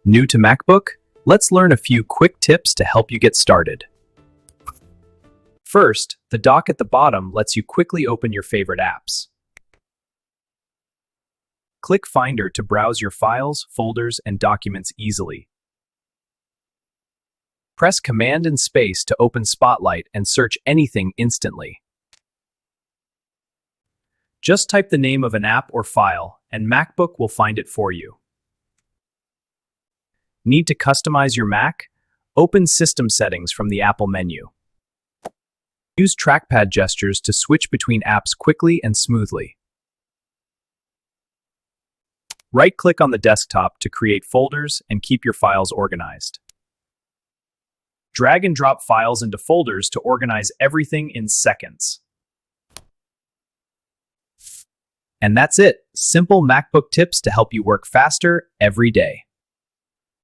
New to MacBook? Let's learn a few quick tips to help you get started. First, the dock at the bottom lets you quickly open your favorite apps. Click Finder to browse your files, folders, and documents easily. Press Command and Space to open Spotlight and search anything instantly. Just type the name of an app or file, and MacBook will find it for you. Need to customize your Mac? Open System Settings from the Apple menu. Use trackpad gestures to switch between apps quickly and smoothly. Right-click on the desktop to create folders and keep your files organized. Drag and drop files into folders to organize everything in seconds. And that's it. Simple MacBook tips to help you work faster every day.